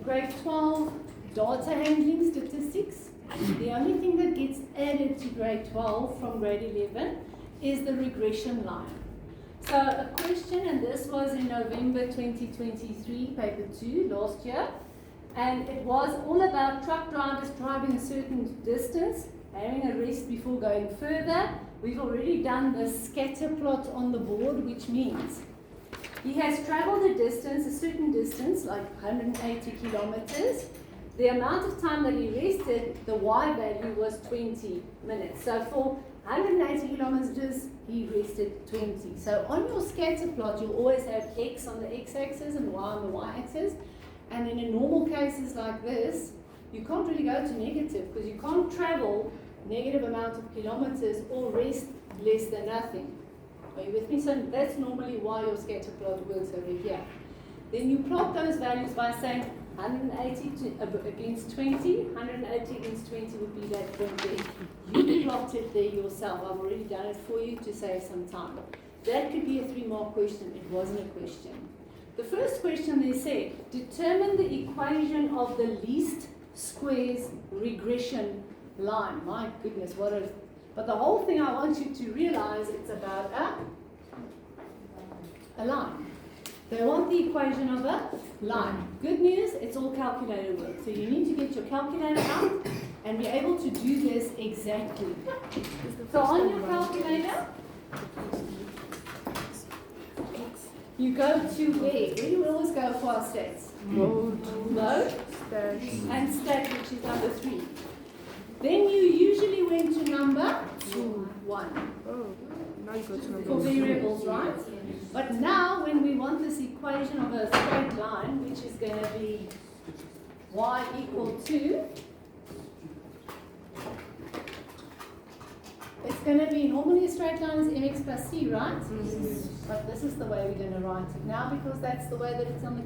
grade 12 data handling statistics. The only thing that gets added to grade 12 from grade 11 is the regression line. So a question, and this was in November 2023, paper 2, last year, and it was all about truck drivers driving a certain distance, having a rest before going further. We've already done the scatter plot on the board, which means he has traveled a distance, a certain distance, like 180 kilometers. The amount of time that he rested, the y value was 20 minutes. So for 180 kilometers, he rested 20. So on your scatter plot, you'll always have x on the x-axis and y on the y-axis. And in a normal cases like this, you can't really go to negative because you can't travel negative amount of kilometers or rest less than nothing. Are you with me? So that's normally why your scatter plot works over here. Then you plot those values by saying 180 against 20, 180 against 20 would be that point there. You plot it there yourself. I've already done it for you to save some time. That could be a 3-mark question. It wasn't a question. The first question they said, determine the equation of the least squares regression line. My goodness, what a... But the whole thing I want you to realize, it's about a line. They want the equation of a line. Good news, it's all calculator work. So you need to get your calculator out and be able to do this exactly. So on your calculator, you go to where? Where do we always go for our stats? Load, and stat, which is number 3. Then you usually went to number 1. Now you go to number For variables, right? But now when we want this equation of a straight line, which is going to be y equal to, it's going to be, normally a straight line is mx plus c, right? But this is the way we're going to write it now because that's the way that it's on the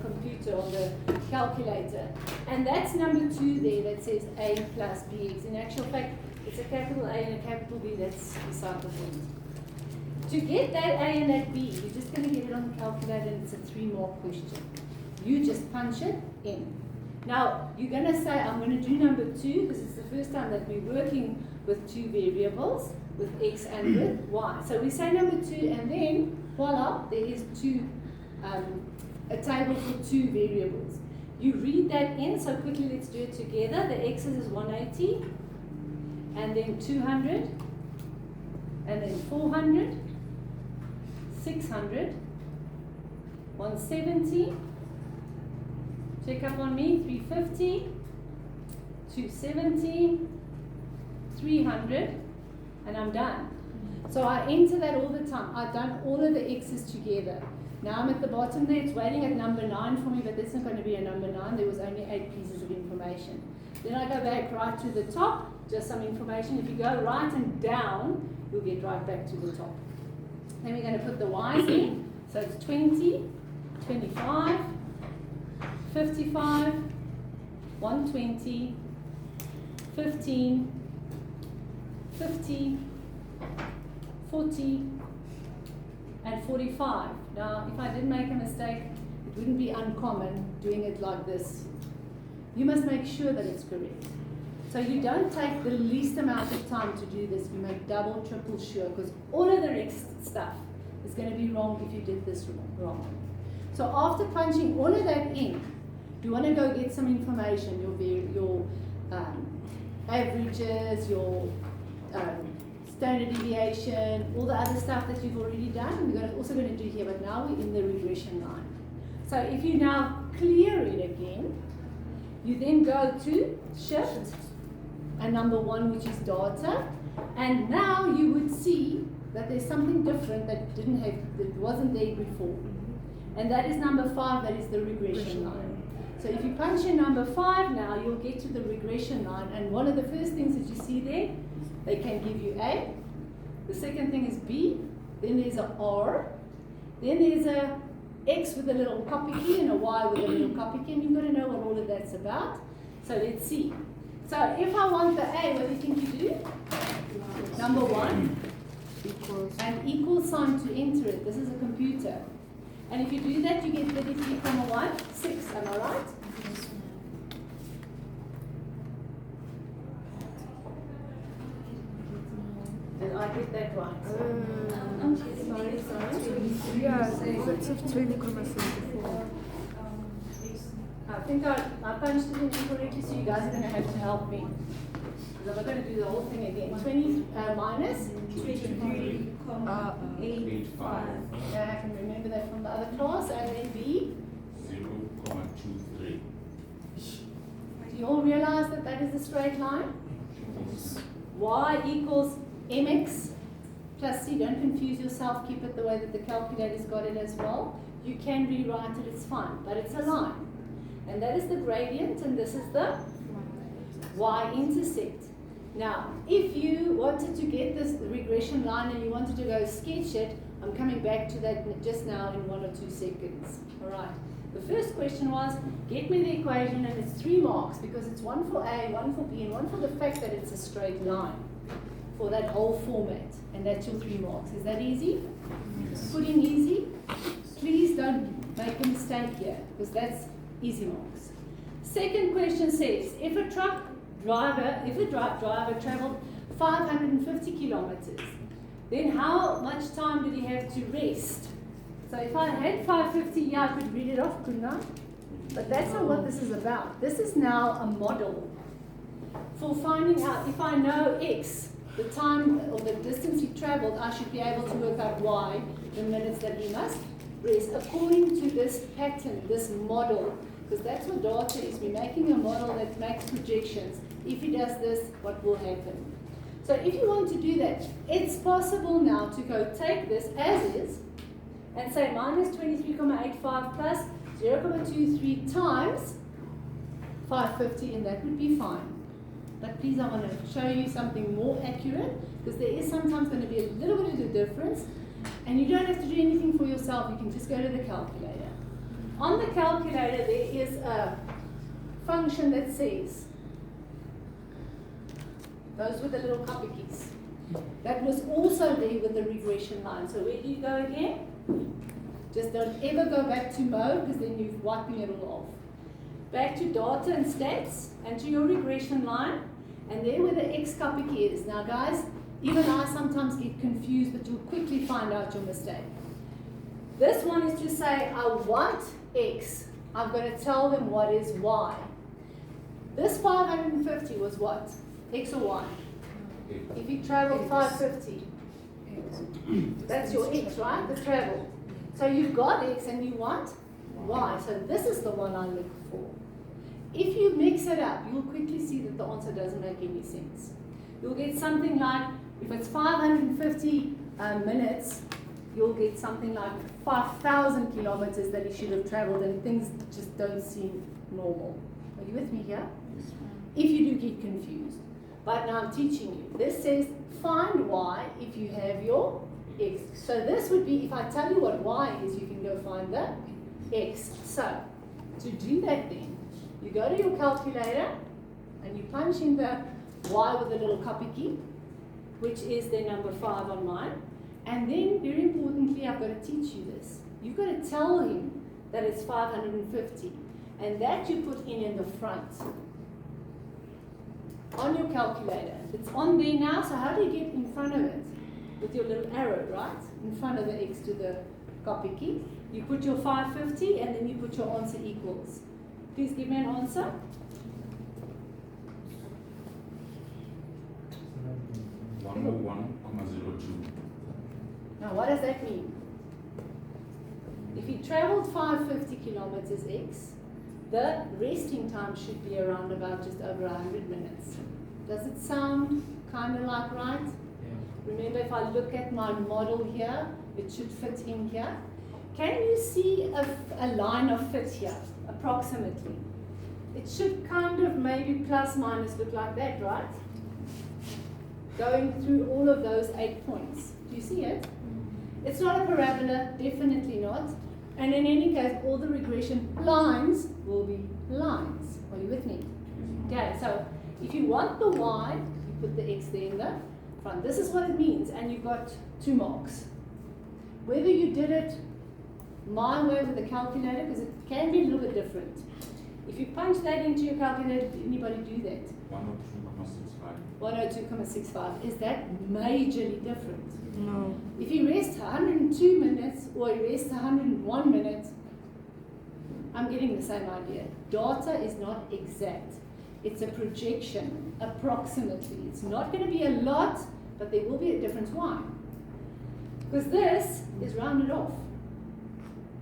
computer, on the calculator. And that's number 2 there that says a plus bx. In actual fact, it's a capital A and a capital B, that's beside the point. To get that A and that B, you're just going to get it on the calculator and it's a 3-mark question. You just punch it in. Now, you're going to say, I'm going to do number 2 because it's the first time that we're working with 2 variables, with x and with y. So we say number 2 and then, voila, there is a table for 2 variables. You read that in, so quickly let's do it together. The x's is 180, and then 200, and then 400, 600, 170, check up on me, 350, 270, 300, and I'm done. So I enter that all the time. I've done all of the x's together. Now I'm at the bottom there, it's waiting at number 9 for me, but this isn't going to be a number 9, there was only 8 pieces of information. Then I go back right to the top, just some information. If you go right and down, you'll get right back to the top. Then we're going to put the y's in. So it's 20, 25, 55, 120, 15, 50, 40, and 45. Now, if I did make a mistake, it wouldn't be uncommon doing it like this. You must make sure that it's correct. So you don't take the least amount of time to do this. You make double, triple sure, because all of the rest stuff is going to be wrong if you did this wrong. So after punching all of that in, you want to go get some information, your averages, your standard deviation, all the other stuff that you've already done. We're also going to do here, but now we're in the regression line. So if you now clear it again, you then go to shift and number 1, which is data, and now you would see that there's something different that wasn't there before, and that is number 5. That is the regression line. So if you punch in number 5 now, you'll get to the regression line, and one of the first things that you see there, they can give you A. The second thing is B. Then there's a R. Then there's a X with a little copy key and a Y with a little copy key, and you've got to know what all of that's about. So let's see. So if I want the A, what do you think you do? Number 1, an equal sign to enter it. This is a computer. And if you do that, you get 33, 1, 6. Am I right? right? Yeah, it's 20,74. I think I punched it in incorrectly, so you guys are going to have to help me. Because I'm not going to do the whole thing again. 20 minus 23,85. Yeah, I can remember that from the other class. And then B. 0,23. Do you all realize that that is a straight line? Y equals mx plus c. Don't confuse yourself. Keep it the way that the calculator's got it as well. You can rewrite it, it's fine. But it's a line. And that is the gradient, and this is the y-intercept. Now, if you wanted to get this regression line and you wanted to go sketch it, I'm coming back to that just now in 1 or 2 seconds. All right. The first question was, get me the equation, and it's 3 marks because it's 1 for A, 1 for B, and 1 for the fact that it's a straight line for that whole format. And that's your 3 marks. Is that easy? Yes. Putting easy? Please don't make a mistake here because that's easy marks. Second question says, if a driver traveled 550 kilometers, then how much time did he have to rest? So if I had 550 here, I could read it off, couldn't I? But that's not what this is about. This is now a model for finding out, if I know X, the time or the distance he traveled, I should be able to work out Y, the minutes that he must rest, according to this pattern, this model. Because that's what data is. We're making a model that makes projections. If he does this, what will happen? So if you want to do that, it's possible now to go take this as is and say minus 23,85 plus 0,23 times 550, and that would be fine. But please, I want to show you something more accurate, because there is sometimes going to be a little bit of a difference, and you don't have to do anything for yourself. You can just go to the calculator. On the calculator, there is a function that says, those were the little copy keys. That was also there with the regression line. So where do you go again? Just don't ever go back to mode, because then you're wiping it all off. Back to data and stats, and to your regression line, and there where the X copy key is. Now guys, even I sometimes get confused, but you'll quickly find out your mistake. This one is to say, I want X. I'm going to tell them what is Y. This 550 was what? X or Y? If you traveled 550, that's your X, right? The travel. So you've got X and you want Y. So this is the one I look for. If you mix it up, you'll quickly see that the answer doesn't make any sense. You'll get something like, if it's 550 minutes, you'll get something like 5,000 kilometers that he should have traveled, and things just don't seem normal. Are you with me here? If you do get confused. But now I'm teaching you. This says find Y if you have your X. So this would be, if I tell you what Y is, you can go find the X. So to do that then, you go to your calculator and you punch in the Y with the little copy key, which is the number 5 on mine. And then, very importantly, I've got to teach you this. You've got to tell him that it's 550. And that you put in the front on your calculator. It's on there now, so how do you get in front of it? With your little arrow, right? In front of the X to the copy key. You put your 550 and then you put your answer equals. Please give me an answer. Now, what does that mean? If he traveled 550 kilometers X, the resting time should be around about just over 100 minutes. Does it sound kind of like right? Yeah. Remember, if I look at my model here, it should fit in here. Can you see a line of fit here, approximately? It should kind of maybe plus minus look like that, right? Going through all of those 8 points. Do you see it? It's not a parabola, definitely not. And in any case, all the regression lines will be lines. Are you with me? Okay, so if you want the Y, you put the X there in the front. This is what it means, and you've got 2 marks. Whether you did it my way with the calculator, because it can be a little bit different. If you punch that into your calculator, did anybody do that? 102.65. 102.65. Is that majorly different? No. If you rest 102 minutes or you rest 101 minutes, I'm getting the same idea. Data is not exact. It's a projection, approximately. It's not going to be a lot, but there will be a difference. Why? Because this is rounded off.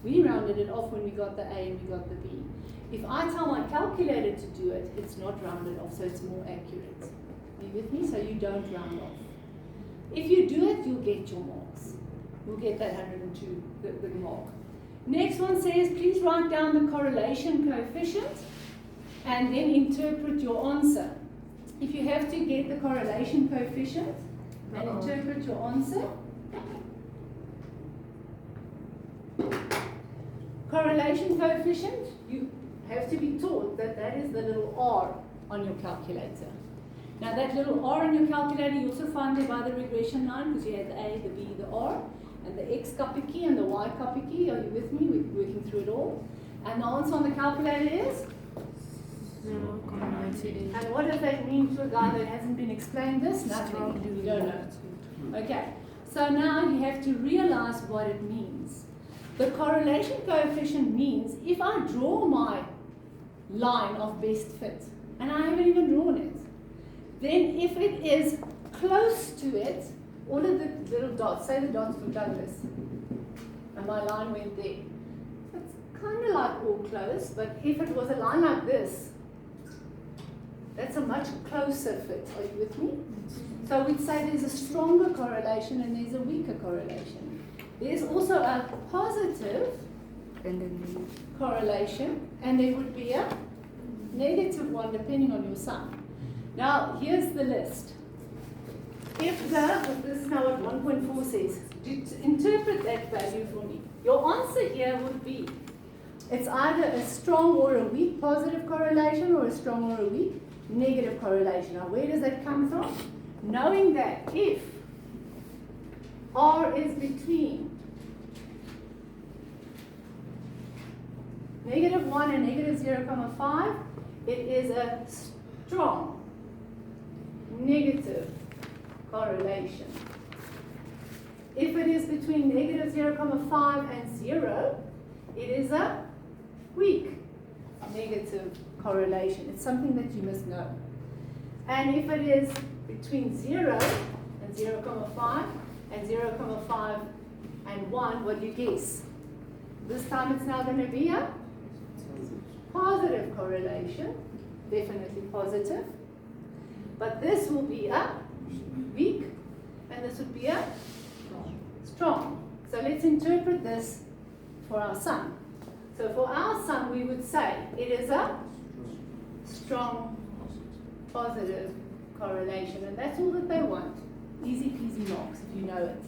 We rounded it off when we got the A and we got the B. If I tell my calculator to do it, it's not rounded off, so it's more accurate. Are you with me? So you don't round off. If you do it, you'll get your marks. You'll get that 102, the mark. Next one says, please write down the correlation coefficient and then interpret your answer. If you have to get the correlation coefficient and interpret your answer, correlation coefficient, you have to be taught that that is the little R on your calculator. Now that little R on your calculator, you also find it by the regression line because you had the A, the B, the R, and the X copy key and the Y copy key. Are you with me? We're working through it all. And the answer on the calculator is? 0.98. And what does that mean to a guy that hasn't been explained this? Nothing. You don't know. Okay. So now you have to realize what it means. The correlation coefficient means if I draw my line of best fit, and I haven't even drawn it, then if it is close to it, all of the little dots, say the dots were done this, and my line went there. It's kind of like all close, but if it was a line like this, that's a much closer fit. Are you with me? So we'd say there's a stronger correlation and there's a weaker correlation. There's also a positive correlation, and there would be a negative one depending on your sum. Now, here's the list. If this is now what 1.4 says, interpret that value for me. Your answer here would be, it's either a strong or a weak positive correlation or a strong or a weak negative correlation. Now, where does that come from? Knowing that if R is between -1 and -0.5, it is a strong negative correlation. If it is between -0.5 and 0, it is a weak negative correlation. It's something that you must know. And if it is between 0 and 0.5 and 0.5 and 1, what do you guess? This time it's now going to be a positive correlation, definitely positive. But this will be a weak, and this would be a strong. So let's interpret this for our sum. So for our sum, we would say it is a strong positive correlation, and that's all that they want. Easy peasy marks if you know it.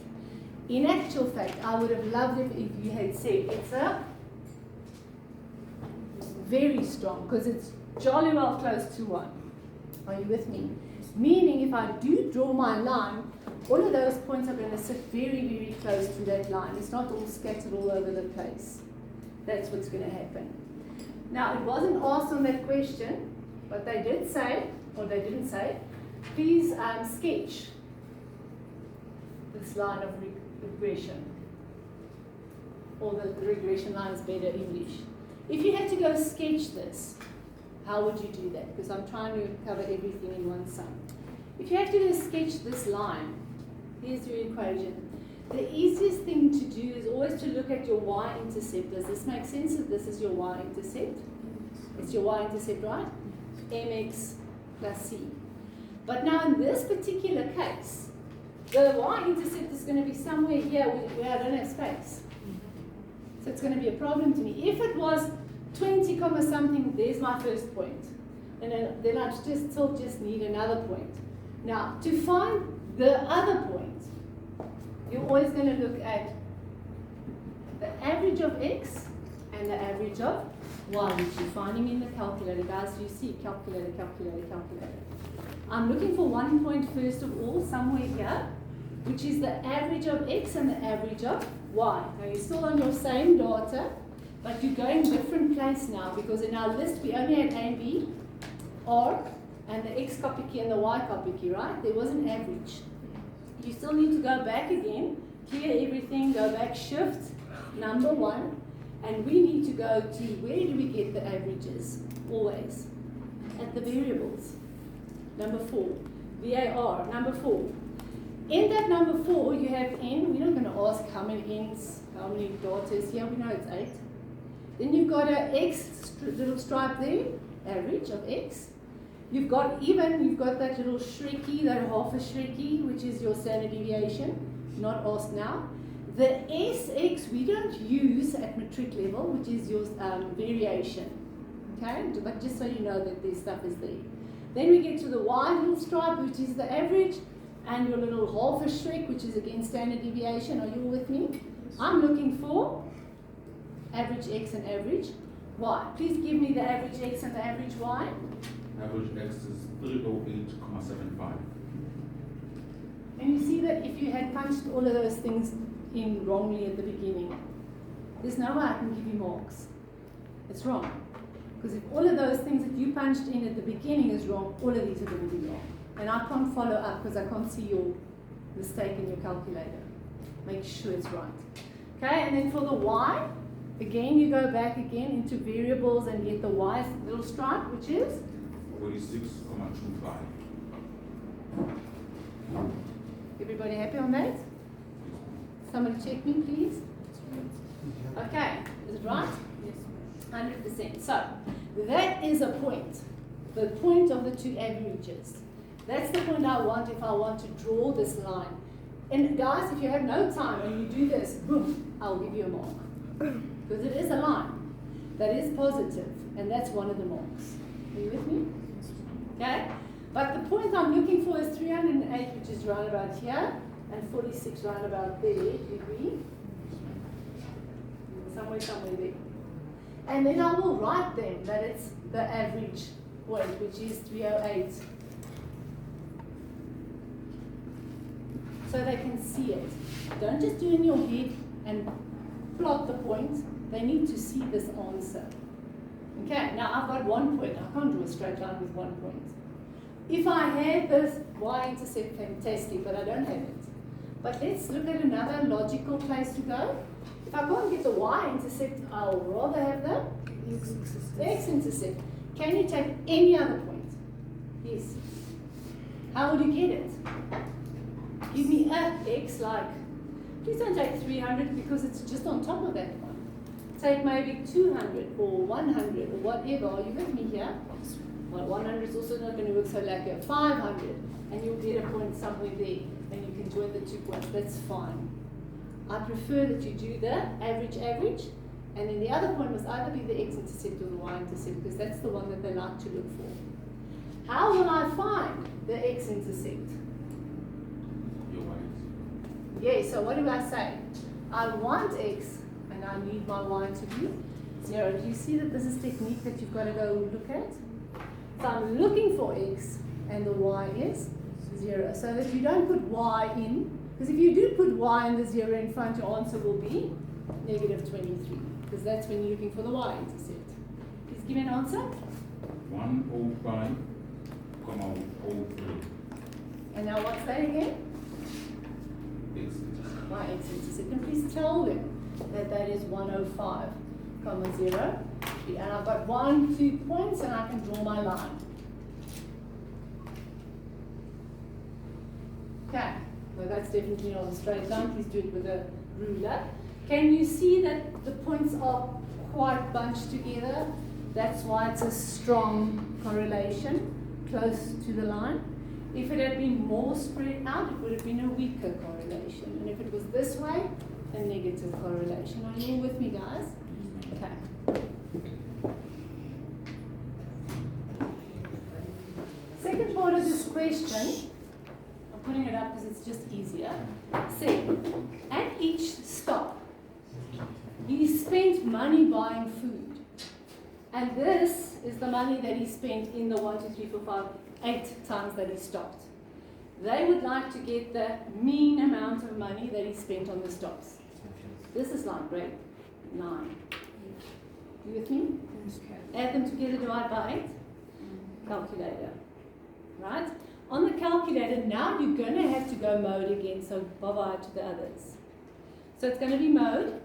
In actual fact, I would have loved it if you had said it's a very strong, because it's jolly well close to 1. Are you with me? Meaning if I do draw my line, all of those points are going to sit very, very close to that line. It's not all scattered all over the place. That's what's going to happen. Now, it wasn't asked on that question, but they did say, or they didn't say, please sketch this line of regression. Or the regression line is better English. If you had to go sketch this, how would you do that? Because I'm trying to cover everything in one sum. If you have to go sketch this line, here's your equation. The easiest thing to do is always to look at your y-intercept. Does this make sense that this is your y-intercept? It's your y-intercept, right? mx plus c. But now in this particular case, the y-intercept is going to be somewhere here where I don't have space. So it's going to be a problem to me. If it was 20 comma something, there's my first point. And then I still just need another point. Now, to find the other point, you're always going to look at the average of x and the average of y, which you're finding in the calculator. Guys, you see calculator, calculator, calculator. I'm looking for one point first of all, somewhere here, which is the average of x and the average of y. Now, you're still on your same data, But you're going different place now because in our list we only had A, B, R, and the X copy key and the Y copy key, right? There was an average. You still need to go back again, clear everything, go back, shift, number 1, and we need to go to where do we get the averages? Always. At the variables. Number 4. VAR, number 4. In that number 4, you have N. We're not going to ask how many N's, how many daughters. Here we know it's 8. Then you've got a X little stripe there, average of X. You've got that little shrekky, that half a shrekky, which is your standard deviation, not asked now. The SX we don't use at matric level, which is your variation. Okay, but just so you know that this stuff is there. Then we get to the Y little stripe, which is the average, and your little half a shrek, which is again standard deviation. Are you all with me? I'm looking for average X and average Y. Please give me the average X and the average Y. Average X is 308.75. And you see that if you had punched all of those things in wrongly at the beginning, there's no way I can give you marks. It's wrong. Because if all of those things that you punched in at the beginning is wrong, all of these are going to be wrong. And I can't follow up because I can't see your mistake in your calculator. Make sure it's right. Okay, and then for the Y, again you go back again into variables and get the Y little stripe, which is 46.25. Everybody happy on that? Somebody check me, please. Okay, is it right? Yes. 100%. So, that is a point. The point of the two averages. That's the point I want if I want to draw this line. And guys, if you have no time and you do this, boom, I'll give you a mark. Because it is a line that is positive, and that's one of the marks. Are you with me? Okay? But the point I'm looking for is 308, which is right about here, and 46 right about there. Do you agree? Somewhere there. And then I will write them that it's the average weight, which is 308. So they can see it. Don't just do it in your head and plot the point. They need to see this answer. Okay, now I've got 1 point. I can't draw a straight line with 1 point. If I had this y-intercept, fantastic, but I don't have it. But let's look at another logical place to go. If I can't get the y-intercept, I'll rather have the x-intercept. Can you take any other point? Yes. How would you get it? Give me a x like, please don't take 300 because it's just on top of that one. Take maybe 200 or 100 or whatever. Are you with me here? Well, 100 is also not going to work so like a 500, and you'll get a point somewhere there, and you can join the 2 points. That's fine. I prefer that you do the average, and then the other point must either be the x-intercept or the y-intercept, because that's the one that they like to look for. How will I find the x-intercept? Your Y. Yeah, so what do I say? I want x, and I need my y to be 0. Do you see that this is technique that you've got to go look at? So I'm looking for x, and the y is 0. So that you don't put y in, because if you do put y and the 0 in front, your answer will be negative 23, because that's when you're looking for the y-intercept. Please give me an answer. 105.03. And now what's that again? X-intercept. Y-intercept. And please tell them that that is 105, 0. And I've got 1, 2 points, and I can draw my line. Okay, well that's definitely not a straight line. Please do it with a ruler. Can you see that the points are quite bunched together? That's why it's a strong correlation, close to the line. If it had been more spread out, it would have been a weaker correlation. And if it was this way, a negative correlation. Are you all with me, guys? Okay. Second part of this question, I'm putting it up because it's just easier. Say, at each stop, he spent money buying food. And this is the money that he spent in the 1, 2, 3, 4, 5, 8 times that he stopped. They would like to get the mean amount of money that he spent on the stops. This is like grade 9. You with me? Add them together, divide by 8. Calculator. Right? On the calculator, now you're going to have to go mode again, so bye-bye to the others. So it's going to be mode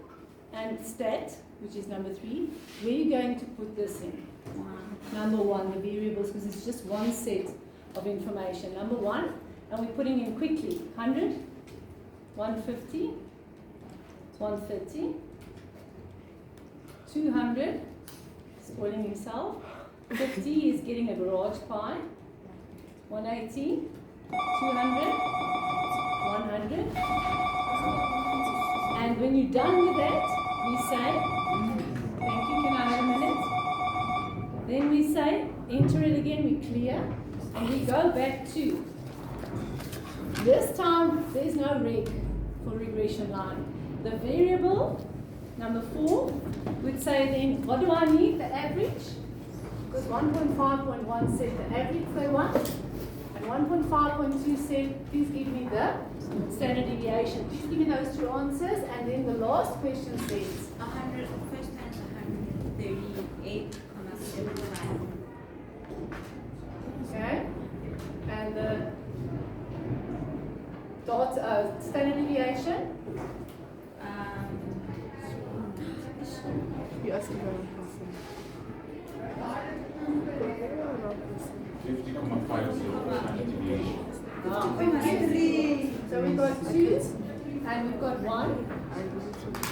and stat, which is number 3. Where are you going to put this in? Number 1, the variables, because it's just one set of information. Number 1, and we're putting in quickly 100, 150, 130, 200, spoiling himself, 50 is getting a garage pie, 180, 200, 100, and when you're done with that, we say, thank you, can I have a minute? Then we say, enter it again, we clear, and we go back to, this time there's no reg for regression line. The variable, number 4, would say then, what do I need? The average? Because 1.5.1 said the average they want, and 1.5.2 said, please give me the standard deviation. Please give me those two answers, and then the last question says, 100, first answer 138,75. okay, and the standard deviation, You asked me about 50,50 standard deviation. so we've got 2, and we've got 1,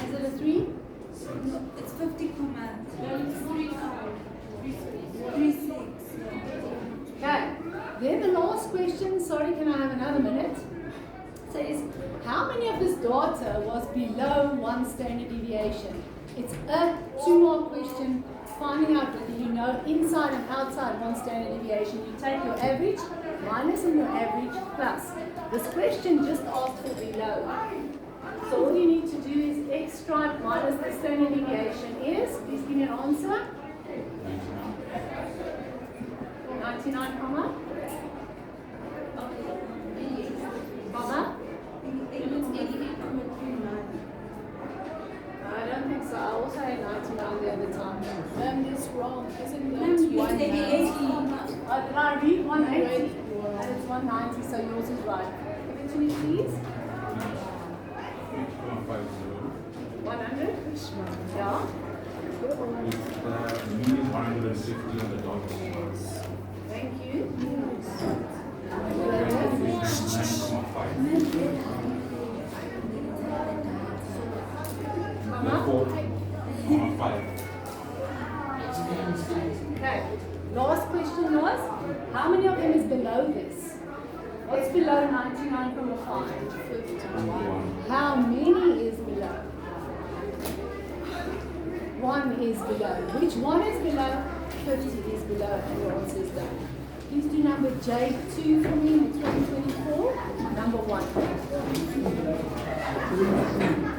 is it a 3? No, it's 50, Okay, then the last question, sorry, can I have another minute? Says, how many of this data was below 1 standard deviation? It's a 2-mark question, finding out whether you know inside and outside 1 standard deviation. You take your average, minus and your average, plus. This question just asks for below. So all you need to do is x stripe minus the standard deviation is, please give me an answer. 99, comma? Comma? I don't think so. I also had 99 the other time. It's wrong. Isn't it? It's 190? maybe 80. Did I read 180? And it's 190, so yours is right. Give it to me, please. 100? Yeah. It's mean 150 on the dot. Thank you. 9,5. Okay. Last question was, how many of them is below this? What's below 99.5? How many is below? 1 is below. Which one is below? 50 is below, and your answer is done. Please do number J2 for me in 2024. Number 1.